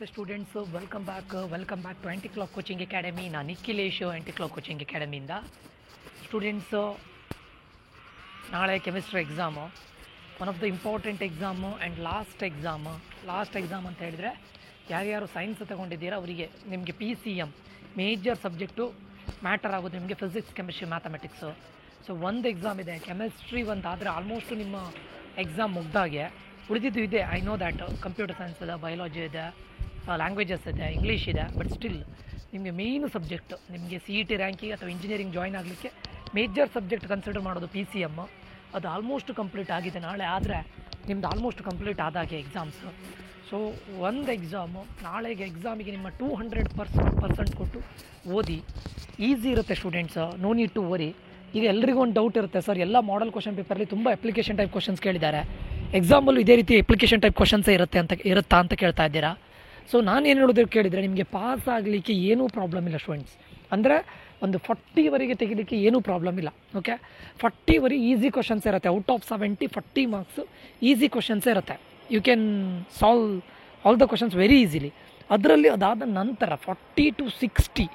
ನಮಸ್ತೆ students, welcome back to anti clock coaching academy. ನಾನು Nikhilesh, anti clock coaching ಅಕಾಡೆಮಿಯಿಂದ. Students, ನಾಳೆ chemistry exam, one of the important exam and last exam ಅಂತ ಹೇಳಿದರೆ, ಯಾರ್ಯಾರು science ತಗೊಂಡಿದ್ದೀರಾ ಅವರಿಗೆ ನಿಮಗೆ PCM ಮೇಜರ್ ಸಬ್ಜೆಕ್ಟು ಮ್ಯಾಟರ್ ಆಗೋದು ನಿಮಗೆ ಫಿಸಿಕ್ಸ್, ಕೆಮಿಸ್ಟ್ರಿ, ಮ್ಯಾಥಮೆಟಿಕ್ಸು. ಸೊ ಒಂದು ಎಕ್ಸಾಮ್ ಇದೆ, ಕೆಮಿಸ್ಟ್ರಿ ಒಂದು ಆದರೆ ಆಲ್ಮೋಸ್ಟ್ ನಿಮ್ಮ ಎಕ್ಸಾಮ್ ಮುಗ್ದಾಗೆ. ಉಳಿದಿದ್ದು ಇದೆ, I know that. Computer science ಇದೆ, ಬಯಾಲಜಿ ಇದೆ, ಲ್ಯಾಂಗ್ವೇಜಸ್ ಇದೆ, ಇಂಗ್ಲೀಷ್ ಇದೆ. ಬಟ್ ಸ್ಟಿಲ್ ನಿಮಗೆ ಮೇಯ್ನ್ ಸಬ್ಜೆಕ್ಟ್, ನಿಮಗೆ CET ರ್ಯಾಂಕಿಂಗ್ ಅಥವಾ ಇಂಜಿನಿಯರಿಂಗ್ ಜಾಯ್ನ್ ಆಗಲಿಕ್ಕೆ ಮೇಜರ್ ಸಬ್ಜೆಕ್ಟ್ ಕನ್ಸಿಡರ್ ಮಾಡೋದು PCM. ಅದು ಆಲ್ಮೋಸ್ಟ್ ಕಂಪ್ಲೀಟ್ ಆಗಿದೆ. ನಾಳೆ ಆದರೆ ನಿಮ್ದು ಆಲ್ಮೋಸ್ಟ್ ಕಂಪ್ಲೀಟ್ ಆದಾಗೆ ಎಕ್ಸಾಮ್ಸು. ಸೊ ಒಂದು ಎಕ್ಸಾಮು, ನಾಳೆಗೆ ಎಕ್ಸಾಮಿಗೆ ನಿಮ್ಮ 200% ಕೊಟ್ಟು ಓದಿ. ಈಸಿ ಇರುತ್ತೆ students, no need to worry. ಈಗ ಎಲ್ರಿಗೂ ಒಂದು ಡೌಟ್ ಇರುತ್ತೆ, ಸರ್ ಎಲ್ಲ ಮಾಡಲ್ ಕ್ವಶನ್ ಪೇಪರಲ್ಲಿ ತುಂಬ ಅಪ್ಲಿಕೇಶನ್ ಟೈಪ್ ಕ್ವಶನ್ಸ್ ಕೇಳಿದ್ದಾರೆ, ಎಕ್ಸಾಂಪಲ್ ಇದೇ ರೀತಿ ಅಪ್ಲಿಕೇಶನ್ ಟೈಪ್ ಕ್ವಶನ್ಸೇ ಇರುತ್ತಾ ಅಂತ ಕೇಳ್ತಾ ಇದ್ದೀರಾ. ಸೊ ನಾನು ಏನು ಹೇಳೋದು ಕೇಳಿದರೆ, ನಿಮಗೆ ಪಾಸ್ ಆಗಲಿಕ್ಕೆ ಏನೂ ಪ್ರಾಬ್ಲಮ್ ಇಲ್ಲ ಸ್ಟೂಡೆಂಟ್ಸ್. ಅಂದರೆ ಒಂದು 40ವರೆಗೆ ತೆಗಿಲಿಕ್ಕೆ ಏನೂ ಪ್ರಾಬ್ಲಮ್ ಇಲ್ಲ. ಓಕೆ, 40ವರೆಗೆ ಈಸಿ ಕ್ವಶನ್ಸ್ ಇರುತ್ತೆ. ಔಟ್ ಆಫ್ 70 40 ಮಾರ್ಕ್ಸು ಈಸಿ ಕ್ವಶನ್ಸೇ ಇರುತ್ತೆ. You can solve all the questions very easily. ಅದರಲ್ಲಿ ಅದಾದ ನಂತರ 40 to 60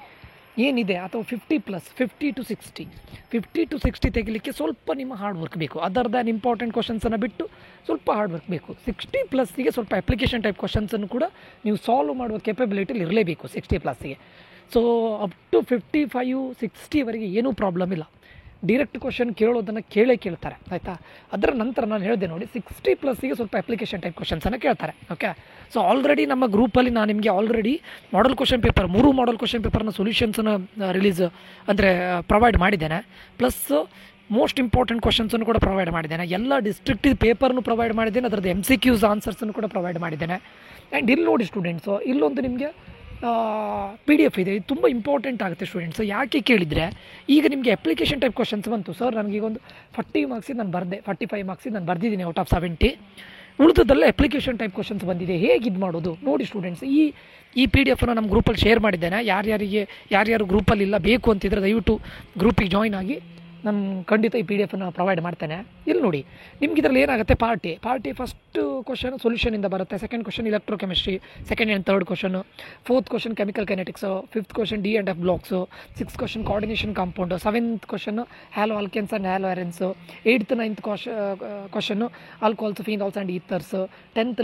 ಏನಿದೆ, ಅಥವಾ 50 to 60 ತೆಗಿಲಿಕ್ಕೆ ಸ್ವಲ್ಪ ನಿಮ್ಮ ಹಾರ್ಡ್ ವರ್ಕ್ ಬೇಕು. ಅದರ್ ದ್ಯಾನ್ ಇಂಪಾರ್ಟೆಂಟ್ ಕ್ವಶನ್ಸನ್ನು ಬಿಟ್ಟು ಸ್ವಲ್ಪ ಹಾರ್ಡ್ ವರ್ಕ್ ಬೇಕು. 60+ಗೆ ಸ್ವಲ್ಪ ಅಪ್ಲಿಕೇಶನ್ ಟೈಪ್ ಕ್ವಶನ್ಸನ್ನು ಕೂಡ ನೀವು ಸಾಲ್ವ್ ಮಾಡುವ ಕೆಪಬಿಲಿಟಿಲಿ ಇರಲೇಬೇಕು 60+ಗೆ. ಸೊ ಅಪ್ ಟು 55 60ವರೆಗೆ ಏನೂ ಪ್ರಾಬ್ಲಮ್ ಇಲ್ಲ. ಡೈರೆಕ್ಟ್ ಕ್ವಶನ್ ಕೇಳೋದನ್ನು ಕೇಳ್ತಾರೆ, ಆಯಿತಾ. ಅದರ ನಂತರ ನಾನು ಹೇಳಿದೆ ನೋಡಿ, 60+ಗೆ ಸ್ವಲ್ಪ ಅಪ್ಲಿಕೇಶನ್ ಟೈಪ್ ಕ್ವಶನ್ಸನ್ನು ಕೇಳ್ತಾರೆ. ಓಕೆ, ಸೊ ಆಲ್ರೆಡಿ ನಮ್ಮ ಗ್ರೂಪಲ್ಲಿ ನಾನು ನಿಮಗೆ ಆಲ್ರೆಡಿ ಮಾಡಲ್ ಕ್ವಶನ್ ಪೇಪರ್ 3 ಮಾಡಲ್ ಕ್ವಶನ್ ಪೇಪರ್ನ ಸೊಲ್ಯೂಷನ್ಸನ್ನು ಪ್ರೊವೈಡ್ ಮಾಡಿದ್ದೇನೆ. ಪ್ಲಸ್ ಮೋಸ್ಟ್ ಇಂಪಾರ್ಟೆಂಟ್ ಕ್ವಶನ್ಸನ್ನು ಕೂಡ ಪ್ರೊವೈಡ್ ಮಾಡಿದ್ದೇನೆ. ಎಲ್ಲ ಡಿಸ್ಟ್ರಿಕ್ಟ್ ಪೇಪರ್ನು ಪ್ರೊವೈಡ್ ಮಾಡಿದ್ದೇನೆ. ಅದರದ್ದು MCQs ಆನ್ಸರ್ಸನ್ನು ಕೂಡ ಪ್ರೊವೈಡ್ ಮಾಡಿದ್ದೇನೆ. ಆ್ಯಂಡ್ ಇಲ್ಲಿ ನೋಡಿ ಸ್ಟೂಡೆಂಟ್ಸು, ಇಲ್ಲೊಂದು ನಿಮಗೆ PDF ಇದೆ. ಇದು ತುಂಬ ಇಂಪಾರ್ಟೆಂಟ್ ಆಗುತ್ತೆ ಸ್ಟೂಡೆಂಟ್ಸ್. ಯಾಕೆ ಕೇಳಿದರೆ, ಈಗ ನಿಮಗೆ ಅಪ್ಲಿಕೇಶನ್ ಟೈಪ್ ಕ್ವಶನ್ಸ್ ಬಂತು, ಸರ್ ನನಗೀಗೊಂದು 40 ಮಾರ್ಕ್ಸಿಗೆ ನಾನು ಬರೆದೆ, 45 ಮಾರ್ಕ್ಸಿಗೆ ನಾನು ಬರೆದಿದ್ದೀನಿ ಔಟ್ ಆಫ್ 70, ಉಳಿದದಲ್ಲೇ ಅಪ್ಲಿಕೇಶನ್ ಟೈಪ್ ಕ್ವಶನ್ಸ್ ಬಂದಿದೆ, ಹೇಗೆ ಇದು ಮಾಡೋದು ನೋಡಿ ಸ್ಟೂಡೆಂಟ್ಸ್. ಈ PDF ನಮ್ಮ ಗ್ರೂಪಲ್ಲಿ ಶೇರ್ ಮಾಡಿದ್ದೇನೆ. ಯಾರ್ಯಾರು ಗ್ರೂಪಲ್ಲಿ ಇಲ್ಲ ಬೇಕು ಅಂತಿದ್ರೆ ದಯವಿಟ್ಟು ಗ್ರೂಪಿಗೆ ಜಾಯ್ನ್ ಆಗಿ. ನಾನು ಖಂಡಿತ ಈ PDF ಪ್ರೊವೈಡ್ ಮಾಡ್ತೇನೆ. ಇಲ್ಲಿ ನೋಡಿ, ನಿಮ್ಗೆ ಇದರಲ್ಲಿ ಏನಾಗುತ್ತೆ, ಪಾರ್ಟ್ ಎ ಫಸ್ಟ್ ಕ್ವಶನ್ ಸೊಲ್ಯೂಷನಿಂದ ಬರುತ್ತೆ, second question electrochemistry, second and third question, fourth question chemical kinetics, fifth question D&F blocks, sixth question coordination compound, seventh question haloalkanes and haloarenes, 8th 9th ಕ್ವಶನ್ನು alcohols, phenols and ethers, 10th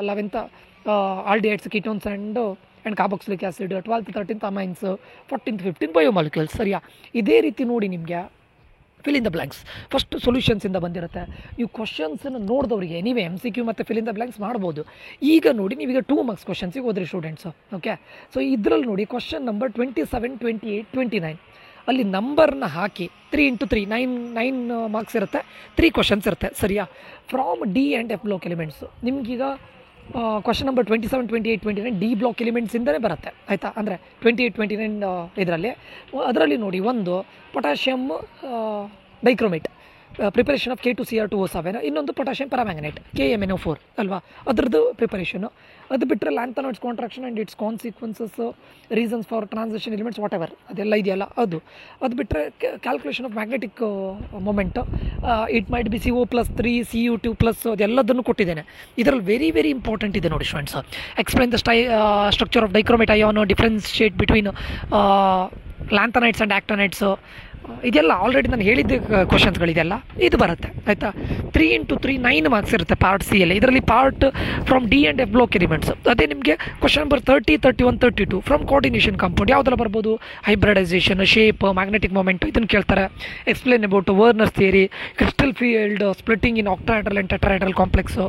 11th aldehydes, ketones and carboxylic acid, 12th 13th amines, 14th 15th biomolecules. ಸರಿಯಾ, ಇದೇ ರೀತಿ ನೋಡಿ ನಿಮಗೆ fill in the blanks first ಸೊಲ್ಯೂಷನ್ಸಿಂದ ಬಂದಿರುತ್ತೆ. ಈ ಕ್ವಶನ್ಸನ್ನು ನೋಡಿದವರಿಗೆ ನೀವೇ MCQ ಮತ್ತು ಫಿಲ್ ಇನ್ ದ ಬ್ಲ್ಯಾಂಕ್ಸ್ ಮಾಡ್ಬೋದು. ಈಗ ನೋಡಿ, ನೀವೀಗ 2 ಮಾರ್ಕ್ಸ್ ಕ್ವಶನ್ಸಿಗೆ ಹೋದ್ರಿ ಸ್ಟೂಡೆಂಟ್ಸು. ಓಕೆ, ಸೊ ಇದರಲ್ಲಿ ನೋಡಿ ಕ್ವಶನ್ ನಂಬರ್ 27, 28, 29 ಅಲ್ಲಿ ನಂಬರ್ನ ಹಾಕಿ 3 into 3 9 ಮಾರ್ಕ್ಸ್ ಇರುತ್ತೆ. 3 ಕ್ವಶನ್ಸ್ ಇರುತ್ತೆ. ಸರಿಯಾ, ಫ್ರಾಮ್ D&F ಬ್ಲಾಕ್ ಎಲಿಮೆಂಟ್ಸು ನಿಮಗೀಗ ಕ್ವಶನ್ ನಂಬರ್ 27, 28, 29 D ಬ್ಲಾಕ್ ಎಲಿಮೆಂಟ್ಸಿಂದಲೇ ಬರುತ್ತೆ, ಆಯಿತಾ. ಅಂದರೆ 28, 29 ಅದರಲ್ಲಿ ನೋಡಿ, ಒಂದು potassium dichromate, preparation of K2Cr2O7, ಇನ್ನೊಂದು ಪೊಟ್ಯಾಷಿಯಮ್ ಪರಾಮ್ಯಾಂಗನೇಟ್ KMnO4 ಅಲ್ವಾ, ಅದರದ್ದು ಪ್ರಿಪರೇಷನು. ಅದು ಬಿಟ್ಟರೆ lanthanides contraction and its consequences, reasons for transition elements, whatever ಅದೆಲ್ಲ ಇದೆಯಲ್ಲ ಅದು ಬಿಟ್ಟರೆ calculation of magnetic moment, it might be CO+3 Cu2+, ಅದೆಲ್ಲದನ್ನು ಕೊಟ್ಟಿದ್ದೇನೆ. ಇದರಲ್ಲಿ ವೆರಿ ವೆರಿ ಇಂಪಾರ್ಟೆಂಟ್ ಇದೆ ನೋಡಿ students. Explain the structure of dichromate ion, differentiate between lanthanides and actinides, ಇದೆಲ್ಲ ಆಲ್ರೆಡಿ ನಾನು ಹೇಳಿದ್ದೆ ಕ್ವಶನ್ಸ್ಗಳಿದೆಲ್ಲ ಇದು ಬರುತ್ತೆ, ಆಯಿತಾ. 3 into 3 9 ಮಾರ್ಕ್ಸ್ ಇರುತ್ತೆ ಪಾರ್ಟ್ C ಅಲ್ಲಿ. ಇದರಲ್ಲಿ part from D&F block elements, ಅದೇ ನಿಮಗೆ question number 30, 31, 32 from coordination compound ಯಾವುದೆಲ್ಲ ಬರ್ಬೋದು, ಹೈಬ್ರಿಡೈಸೇಷನ್, ಶೇಪ್, ಮ್ಯಾಗ್ನೆಟಿಕ್ ಮೊಮೆಂಟ್ ಇದನ್ನು ಕೇಳ್ತಾರೆ. Explain about Werner's theory, crystal field, splitting in octahedral and tetrahedral complex,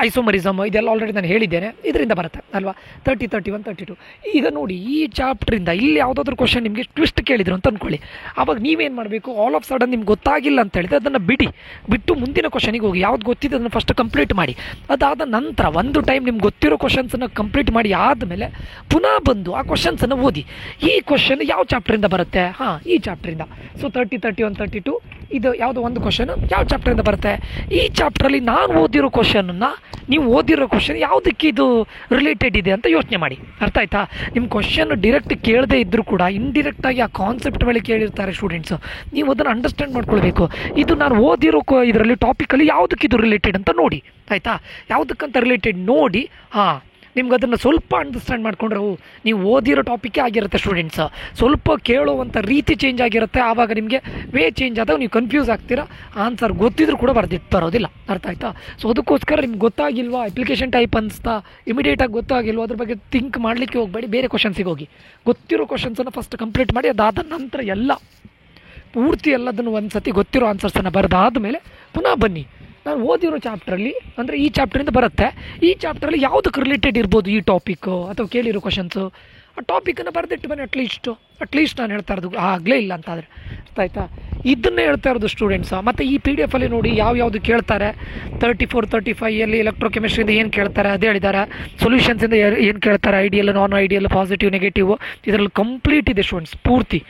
isomerism, ಇದೆಲ್ಲ ಆಲ್ರೆಡಿ ನಾನು ಹೇಳಿದ್ದೇನೆ. ಇದರಿಂದ ಬರುತ್ತೆ ಅಲ್ವಾ, 30, 31, 32. ಈಗ ನೋಡಿ, ಈ ಚಾಪ್ಟ್ರಿಂದ ಇಲ್ಲಿ ಯಾವುದಾದ್ರೂ ಕ್ವಶನ್ ನಿಮಗೆ ಟ್ವಿಸ್ಟ್ ಕೇಳಿದ್ರು ಅಂತ ಅಂದ್ಕೊಳ್ಳಿ. ಆವಾಗ ನೀವೇನು ಮಾಡಬೇಕು, ಆಲ್ ಆಫ್ ಸಡನ್ ನಿಮ್ಗೆ ಗೊತ್ತಾಗಿಲ್ಲ ಅಂತ ಹೇಳಿದ್ರೆ ಅದನ್ನು ಬಿಟ್ಟು ಮುಂದಿನ ಕ್ವಶನಿಗೆ ಹೋಗಿ. ಯಾವ್ದು ಗೊತ್ತಿದೆ ಅದನ್ನು ಫಸ್ಟ್ ಕಂಪ್ಲೀಟ್ ಮಾಡಿ. ಅದಾದ ನಂತರ ಒಂದು ಟೈಮ್ ನಿಮ್ಗೆ ಗೊತ್ತಿರೋ ಕ್ವಶನ್ಸನ್ನು ಕಂಪ್ಲೀಟ್ ಮಾಡಿ ಆದಮೇಲೆ ಪುನಃ ಬಂದು ಆ ಕ್ವಶನ್ಸನ್ನು ಓದಿ. ಈ ಕ್ವಶನ್ ಯಾವ ಚಾಪ್ಟ್ರಿಂದ ಬರುತ್ತೆ, ಈ ಚಾಪ್ಟ್ರಿಂದ. ಸೊ 30, 31, 32 ಇದು ಯಾವುದೋ ಒಂದು ಕ್ವಶನ್ ಯಾವ ಚಾಪ್ಟ್ರಿಂದ ಬರುತ್ತೆ. ಈ ಚಾಪ್ಟ್ರಲ್ಲಿ ನಾನು ಓದಿರೋ ಕ್ವಶನನ್ನು ನೀವು ಓದಿರೋ ಕ್ವಶನ್ ಯಾವುದಕ್ಕೆ ಇದು ರಿಲೇಟೆಡ್ ಇದೆ ಅಂತ ಯೋಚನೆ ಮಾಡಿ. ಅರ್ಥ ಆಯ್ತಾ? ನಿಮ್ಮ ಕ್ವಶನ್ ಡೈರೆಕ್ಟ್ ಕೇಳದೇ ಇದ್ದರೂ ಕೂಡ ಇಂಡಿರೆಕ್ಟಾಗಿ ಆ ಕಾನ್ಸೆಪ್ಟ್ ಮೇಲೆ ಕೇಳಿರ್ತಾರೆ ಸ್ಟೂಡೆಂಟ್ಸು. ನೀವು ಅದನ್ನು ಅಂಡರ್ಸ್ಟ್ಯಾಂಡ್ ಮಾಡ್ಕೊಳ್ಬೇಕು. ಇದು ನಾನು ಓದಿರೋ ಇದರಲ್ಲಿ ಟಾಪಿಕಲ್ಲಿ ಯಾವುದಕ್ಕೆ ಇದು ರಿಲೇಟೆಡ್ ಅಂತ ನೋಡಿ, ಆಯಿತಾ. ಯಾವುದಕ್ಕಂತ ರಿಲೇಟೆಡ್ ನೋಡಿ ನಿಮ್ಗೆ ಅದನ್ನು ಸ್ವಲ್ಪ ಅಂಡರ್ಸ್ಟ್ಯಾಂಡ್ ಮಾಡ್ಕೊಂಡ್ರೆ ನೀವು ಓದಿರೋ ಟಾಪಿಕ್ಕೇ ಆಗಿರುತ್ತೆ ಸ್ಟೂಡೆಂಟ್ಸ್, ಸ್ವಲ್ಪ ಕೇಳುವಂಥ ರೀತಿ ಚೇಂಜ್ ಆಗಿರುತ್ತೆ. ಆವಾಗ ನಿಮಗೆ ವೇ ಚೇಂಜ್ ಆದಾಗ ನೀವು ಕನ್ಫ್ಯೂಸ್ ಆಗ್ತೀರಾ, ಆನ್ಸರ್ ಗೊತ್ತಿದ್ರೂ ಕೂಡ ಬರೋದಿಲ್ಲ. ಅರ್ಥ ಆಯ್ತಾ? ಸೊ ಅದಕ್ಕೋಸ್ಕರ ನಿಮ್ಗೆ ಗೊತ್ತಾಗಿಲ್ವಾ, ಅಪ್ಲಿಕೇಶನ್ ಟೈಪ್ ಅನಿಸ್ತಾ ಇಮಿಡಿಯೇಟಾಗಿ ಗೊತ್ತಾಗಿಲ್ವ, ಅದ್ರ ಬಗ್ಗೆ ಥಿಂಕ್ ಮಾಡಲಿಕ್ಕೆ ಹೋಗಬೇಡಿ, ಬೇರೆ ಕ್ವಶನ್ಸಿಗೆ ಹೋಗಿ. ಗೊತ್ತಿರೋ ಕ್ವಶನ್ಸನ್ನು ಫಸ್ಟ್ ಕಂಪ್ಲೀಟ್ ಮಾಡಿ, ಅದಾದ ನಂತರ ಎಲ್ಲ ಪೂರ್ತಿ ಎಲ್ಲದನ್ನು ಒಂದು ಸತಿ ಗೊತ್ತಿರೋ ಆನ್ಸರ್ಸನ್ನು ಬರೆದಾದ ಮೇಲೆ ಪುನಃ ಬನ್ನಿ. ನಾನು ಓದಿರೋ ಚಾಪ್ಟ್ರಲ್ಲಿ ಅಂದರೆ ಈ ಚಾಪ್ಟ್ರಿಂದ ಬರುತ್ತೆ, ಈ ಚಾಪ್ಟ್ರಲ್ಲಿ ಯಾವುದಕ್ಕೆ ರಿಲೇಟೆಡ್ ಇರ್ಬೋದು ಈ ಟಾಪಿಕ್ಕು ಅಥವಾ ಕೇಳಿರೋ ಕ್ವಶನ್ಸು, ಆ ಟಾಪಿಕನ್ನು ಬರೆದಿಟ್ಟು ಬನ್ನಿ. ಅಟ್ಲೀಸ್ಟ್ ನಾನು ಹೇಳ್ತಾ ಇರೋದು ಆಗಲೇ ಇಲ್ಲ ಅಂತಾದರೆ. ಅರ್ಥ ಆಯ್ತಾ? ಇದನ್ನೇ ಹೇಳ್ತಾ ಇರೋದು ಸ್ಟೂಡೆಂಟ್ಸ್. ಮತ್ತು ಈ PDF ಅಲ್ಲಿ ನೋಡಿ ಯಾವ್ದು ಕೇಳ್ತಾರೆ, 34, 35 ಎಲೆಕ್ಟ್ರೋಕೆಮಿಸ್ಟ್ರಿಯಿಂದ ಏನು ಕೇಳ್ತಾರೆ ಅದೇ ಹೇಳಿದ್ದಾರೆ. ಸೊಲ್ಯೂಷನ್ಸಿಂದ ಏನು ಕೇಳ್ತಾರೆ, ideal, non ideal, positive, negative, ಇದರಲ್ಲಿ ಕಂಪ್ಲೀಟ್ ಇದೆ ಸ್ಟೂಡೆಂಟ್ಸ್, ಪೂರ್ತಿ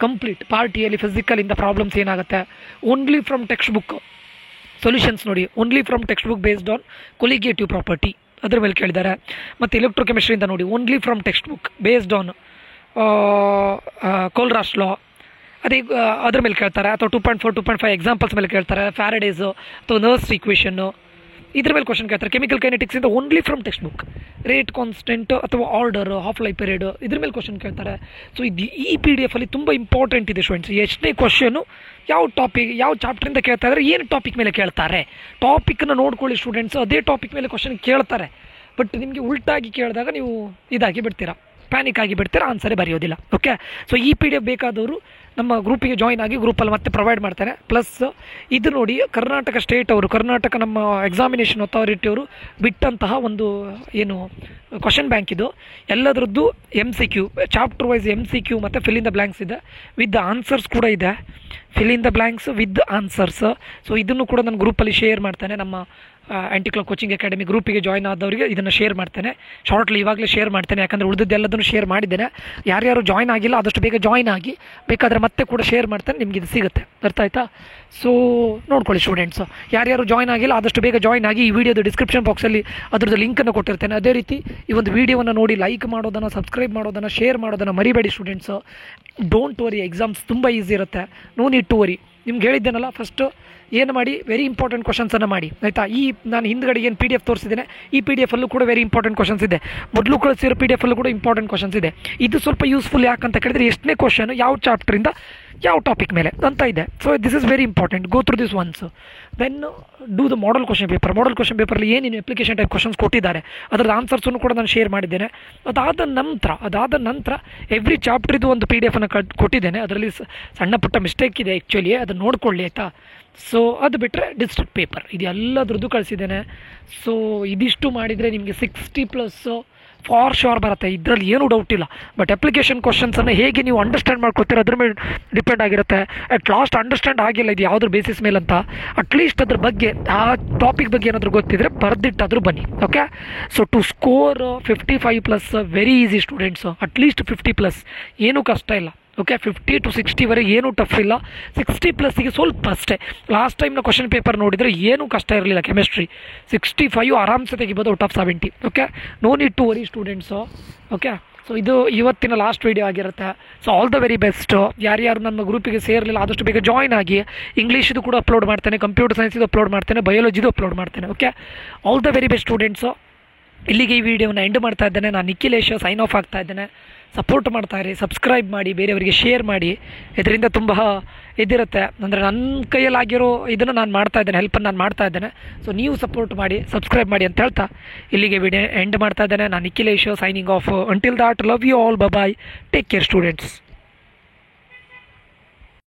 ಕಂಪ್ಲೀಟ್. ಪಾರ್ಟಿಯಲ್ಲಿ ಫಿಸಿಕಲಿಂದ ಪ್ರಾಬ್ಲಮ್ಸ್ ಏನಾಗುತ್ತೆ, only from textbook. Solutions ನೋಡಿ, only from textbook based on colligative property, ಅದ್ರ ಮೇಲೆ ಕೇಳಿದ್ದಾರೆ. ಮತ್ತು ಎಲೆಕ್ಟ್ರೋಕೆಮಿಸ್ಟ್ರಿಯಿಂದ ನೋಡಿ, only from textbook based on Kohlrausch law, ಅದೇ ಅದ್ರ ಮೇಲೆ ಕೇಳ್ತಾರೆ. ಅಥವಾ 2.4, 2.5 ಎಕ್ಸಾಂಪಲ್ಸ್ ಮೇಲೆ ಕೇಳ್ತಾರೆ. ಫ್ಯಾರಡೇಸು ಅಥವಾ ನರ್ಸ್ ಈಕ್ವೇಷನ್ನು, ಇದ್ರ ಮೇಲೆ ಕ್ವಶನ್ ಕೇಳ್ತಾರೆ. ಕೆಮಿಕಲ್ ಕೈನೆಟಿಕ್ಸಿಂದ only from textbook. Rate constant ಅಥವಾ ಆರ್ಡರ್, ಹಾಫ್ ಲೈಫ್ ಪೀರಿಯಡ್, ಇದ್ರ ಮೇಲೆ ಕ್ವಶನ್ ಕೇಳ್ತಾರೆ. ಸೊ ಈ PDF ಅಲ್ಲಿ ತುಂಬ ಇಂಪಾರ್ಟೆಂಟ್ ಇದೆ ಸ್ಟೂಡೆಂಟ್ಸ್. ಎಷ್ಟನೇ ಕ್ವಶನು ಯಾವ ಟಾಪಿಕ್, ಯಾವ ಚಾಪ್ಟ್ರಿಂದ ಕೇಳ್ತಾ ಇದ್ದಾರೆ, ಏನು ಟಾಪಿಕ್ ಮೇಲೆ ಕೇಳ್ತಾರೆ, ಟಾಪಿಕ್ನ ನೋಡ್ಕೊಳ್ಳಿ ಸ್ಟೂಡೆಂಟ್ಸ್. ಅದೇ ಟಾಪಿಕ್ ಮೇಲೆ ಕ್ವಶನ್ ಕೇಳ್ತಾರೆ, ಬಟ್ ನಿಮಗೆ ಉಲ್ಟಾಗಿ ಕೇಳಿದಾಗ ನೀವು ಇದಾಗಿ ಬಿಡ್ತೀರಾ, ಪ್ಯಾನಿಕ್ ಆಗಿ ಬಿಡ್ತೀರಾ, ಆನ್ಸರೇ ಬರೆಯೋದಿಲ್ಲ. ಓಕೆ, ಸೊ ಈ PDF ಬೇಕಾದವರು ನಮ್ಮ ಗ್ರೂಪಿಗೆ ಜಾಯ್ನ್ ಆಗಿ, ಗ್ರೂಪಲ್ಲಿ ಮತ್ತೆ ಪ್ರೊವೈಡ್ ಮಾಡ್ತಾರೆ. ಪ್ಲಸ್ ಇದು ನೋಡಿ, ಕರ್ನಾಟಕ ಸ್ಟೇಟ್ ಅವರು, ಕರ್ನಾಟಕ ನಮ್ಮ ಎಕ್ಸಾಮಿನೇಷನ್ ಅಥಾರಿಟಿ ಅವರು ಬಿಟ್ಟಂತಹ ಒಂದು ಏನು ಕ್ವಶನ್ ಬ್ಯಾಂಕ್ ಇದು, ಎಲ್ಲದರದ್ದು MCQ, ಚಾಪ್ಟರ್ ವೈಸ್ MCQ ಮತ್ತು ಫಿಲ್ ಇನ್ ದ ಬ್ಲ್ಯಾಂಕ್ಸ್ ಇದೆ, ವಿತ್ ಆನ್ಸರ್ಸ್ ಕೂಡ ಇದೆ. Fill in the blanks with answers. So ಇದನ್ನು ಕೂಡ ನಾನು ಗ್ರೂಪಲ್ಲಿ ಶೇರ್ ಮಾಡ್ತೇನೆ. ನಮ್ಮ ಆ್ಯಂಟಿಕ್ಲಾಕ್ ಕೋಚಿಂಗ್ ಅಕಾಡೆಮಿ ಗ್ರೂಪಿಗೆ ಜಾಯ್ನ್ ಆದವರಿಗೆ ಇದನ್ನು ಶೇರ್ ಮಾಡ್ತೇನೆ. ಶಾರ್ಟ್ಲಿ ಇವಾಗಲೇ ಶೇರ್ ಮಾಡ್ತೇನೆ, ಯಾಕಂದರೆ ಉಳಿದದ್ದೆಲ್ಲದನ್ನು ಶೇರ್ ಮಾಡಿದ್ದೇನೆ. ಯಾರ್ಯಾರು ಜಾಯ್ನ್ ಆಗಿಲ್ಲ ಆದಷ್ಟು ಬೇಗ ಜಾಯ್ನ್ ಆಗಿ, ಬೇಕಾದರೆ ಮತ್ತೆ ಕೂಡ ಶೇರ್ ಮಾಡ್ತೇನೆ, ನಿಮ್ಗೆ ಇದು ಸಿಗುತ್ತೆ. ಅರ್ಥ ಆಯ್ತಾ? ಸೊ ನೋಡ್ಕೊಳ್ಳಿ ಸ್ಟೂಡೆಂಟ್ಸ್, ಯಾರ್ಯಾರು ಜಾಯ್ನ್ ಆಗಿಲ್ಲ ಆದಷ್ಟು ಬೇಗ ಜಾಯ್ನ್ ಆಗಿ. ಈ ವಿಡಿಯೋದ ಡಿಸ್ಕ್ರಿಪ್ಷನ್ ಬಾಕ್ಸಲ್ಲಿ ಅದರದ್ದು ಲಿಂಕನ್ನು ಕೊಟ್ಟಿರ್ತೇನೆ. ಅದೇ ರೀತಿ ಈ ಒಂದು ವಿಡಿಯೋವನ್ನು ನೋಡಿ ಲೈಕ್ ಮಾಡೋದನ್ನು, ಸಬ್ಸ್ಕ್ರೈಬ್ ಮಾಡೋದನ್ನು, ಶೇರ್ ಮಾಡೋದನ್ನು ಮರಿಬೇಡಿ ಸ್ಟೂಡೆಂಟ್ಸು. ಡೋಂಟ್ ವರಿ, ಎಕ್ಸಾಮ್ಸ್ ತುಂಬ ಈಸಿ ಇರುತ್ತೆ, ನೋ ನೀಡ್ ಟು ವರಿ. ನಿಮ್ಗೆ ಹೇಳಿದ್ದೇನಲ್ಲ, ಫಸ್ಟು ಏನು ಮಾಡಿ, ವೆರಿ ಇಂಪಾರ್ಟೆಂಟ್ ಕ್ವಶನ್ಸನ್ನು ಮಾಡಿ. ಆಯಿತಾ? ನಾನು ಹಿಂದ್ಗಡೆ ಏನು PDF ತೋರಿಸಿದ್ದೇನೆ, ಈ PDF ಅಲ್ಲೂ ಕೂಡ ವೆರಿ ಇಂಪಾರ್ಟೆಂಟ್ ಕ್ವಶನ್ಸ್ ಇದೆ. ಮೊದಲು ಕಳಿಸಿರೋ PDF ಅಲ್ಲೂ ಕೂಡ ಇಂಪಾರ್ಟೆಂಟ್ ಕ್ವಶನ್ಸ್ ಇದೆ. ಇದು ಸ್ವಲ್ಪ ಯೂಸ್ಫುಲ್ ಯಾಕಂತ ಕೇಳಿದ್ರೆ, ಎಷ್ಟನೇ ಕ್ವಶನ್ ಯಾವ ಚಾಪ್ಟ್ರಿಂದ ಯಾವ ಟಾಪಿಕ್ ಮೇಲೆ ಅಂತ ಇದೆ. So this is very important. Go through this ones, then do the model question paper. Model question ಪೇಪರಲ್ಲಿ ಏನೇನು ಅಪ್ಲಿಕೇಶನ್ ಟೈಪ್ ಕ್ವಶನ್ಸ್ ಕೊಟ್ಟಿದ್ದಾರೆ ಅದರ ಆನ್ಸರ್ಸನ್ನು ಕೂಡ ನಾನು ಶೇರ್ ಮಾಡಿದ್ದೇನೆ. ಅದಾದ ನಂತರ ಎವ್ರಿ ಚಾಪ್ಟ್ರಿದು ಒಂದು PDF ಅನ್ನು ಕೊಟ್ಟಿದ್ದೇನೆ. ಅದರಲ್ಲಿ ಸಣ್ಣ ಪುಟ್ಟ ಮಿಸ್ಟೇಕ್ ಇದೆ ಆ್ಯಕ್ಚುಲಿ, ಅದನ್ನು ನೋಡ್ಕೊಳ್ಳಿ ಆಯಿತಾ. ಸೊ ಅದು ಬಿಟ್ಟರೆ ಡಿಸ್ಟ್ರಿಕ್ಟ್ ಪೇಪರ್ ಇದು ಎಲ್ಲದ್ರದ್ದು ಕಳಿಸಿದ್ದೇನೆ. ಸೊ ಇದಿಷ್ಟು ಮಾಡಿದರೆ ನಿಮಗೆ 60+ ಫಾರ್ ಶೋರ್ ಬರುತ್ತೆ, ಇದರಲ್ಲಿ ಏನೂ ಡೌಟ್ ಇಲ್ಲ. ಬಟ್ ಅಪ್ಲಿಕೇಶನ್ ಕ್ವಶನ್ಸನ್ನು ಹೇಗೆ ನೀವು ಅಂಡರ್ಸ್ಟ್ಯಾಂಡ್ ಮಾಡ್ಕೊತೀರ ಅದ್ರ ಮೇಲೆ ಡಿಪೆಂಡ್ ಆಗಿರುತ್ತೆ. ಅಟ್ ಲಾಸ್ಟ್ ಅಂಡರ್ಸ್ಟ್ಯಾಂಡ್ ಆಗಿಲ್ಲ ಇದು ಯಾವುದ್ರ ಬೇಸಿಸ್ ಮೇಲೆ ಅಂತ, ಅಟ್ಲೀಸ್ಟ್ ಅದ್ರ ಬಗ್ಗೆ, ಆ ಟಾಪಿಕ್ ಬಗ್ಗೆ ಏನಾದರೂ ಗೊತ್ತಿದ್ರೆ ಬರೆದಿಟ್ಟಾದರೂ ಬನ್ನಿ. Okay, so to score 55+ very easy students, at least 50+, ಏನೂ ಕಷ್ಟ ಇಲ್ಲ. ಓಕೆ, 50 to 60ವರೆಗೆ ಏನೂ ಟಫ್ ಇಲ್ಲ. 60+ಗೆ ಸ್ವಲ್ಪ ಅಷ್ಟೇ. ಲಾಸ್ಟ್ ಟೈಮ್ನ ಕ್ವಶನ್ ಪೇಪರ್ ನೋಡಿದರೆ ಏನೂ ಕಷ್ಟ ಇರಲಿಲ್ಲ. ಕೆಮಿಸ್ಟ್ರಿ 65 ಆರಾಮ್ಸೆ ತೆಗಿಬೋದು out of 70. Okay, no need to worry students. Okay, so ಇದು ಇವತ್ತಿನ ಲಾಸ್ಟ್ ವೀಡಿಯೋ ಆಗಿರುತ್ತೆ. So all the very best. ಯಾರ್ಯಾರು ನನ್ನ ಗ್ರೂಪಿಗೆ ಸೇರಲಿಲ್ಲ ಆದಷ್ಟು ಬೇಗ ಜಾಯ್ನ್ ಆಗಿ. ಇಂಗ್ಲೀಷಿದು ಕೂಡ ಅಪ್ಲೋಡ್ ಮಾಡ್ತೇನೆ, ಕಂಪ್ಯೂಟರ್ ಸೈನ್ಸಿದು ಅಪ್ಲೋಡ್ ಮಾಡ್ತೇನೆ, ಬಯಾಲಜಿದು ಅಪ್ಲೋಡ್ ಮಾಡ್ತೇನೆ. Okay, all the very best students. ಇಲ್ಲಿಗೆ ಈ ವಿಡಿಯೋನ ಎಂಡ್ ಮಾಡ್ತಾ ಇದ್ದೇನೆ. ನಾನು ನಿಖಿಲೇಶ್ ಸೈನ್ ಆಫ್ ಆಗ್ತಾ ಇದ್ದೇನೆ. ಸಪೋರ್ಟ್ ಮಾಡ್ತಾಯಿರಿ, ಸಬ್ಸ್ಕ್ರೈಬ್ ಮಾಡಿ, ಬೇರೆಯವರಿಗೆ ಶೇರ್ ಮಾಡಿ. ಇದರಿಂದ ತುಂಬ ಇದಿರುತ್ತೆ, ಅಂದರೆ ನನ್ನ ಕೈಯಲ್ಲಾಗಿರೋ ಇದನ್ನು ನಾನು ಮಾಡ್ತಾ ಇದ್ದೇನೆ, ಹೆಲ್ಪನ್ನು ನಾನು ಮಾಡ್ತಾ ಇದ್ದೇನೆ. ಸೊ ನೀವು ಸಪೋರ್ಟ್ ಮಾಡಿ, ಸಬ್ಸ್ಕ್ರೈಬ್ ಮಾಡಿ ಅಂತ ಹೇಳ್ತಾ ಇಲ್ಲಿಗೆ ವಿಡಿಯೋ ಎಂಡ್ ಮಾಡ್ತಾ ಇದ್ದೇನೆ. ನಾನು Nikhilesh signing off. Until that, love you all, bye, take care students.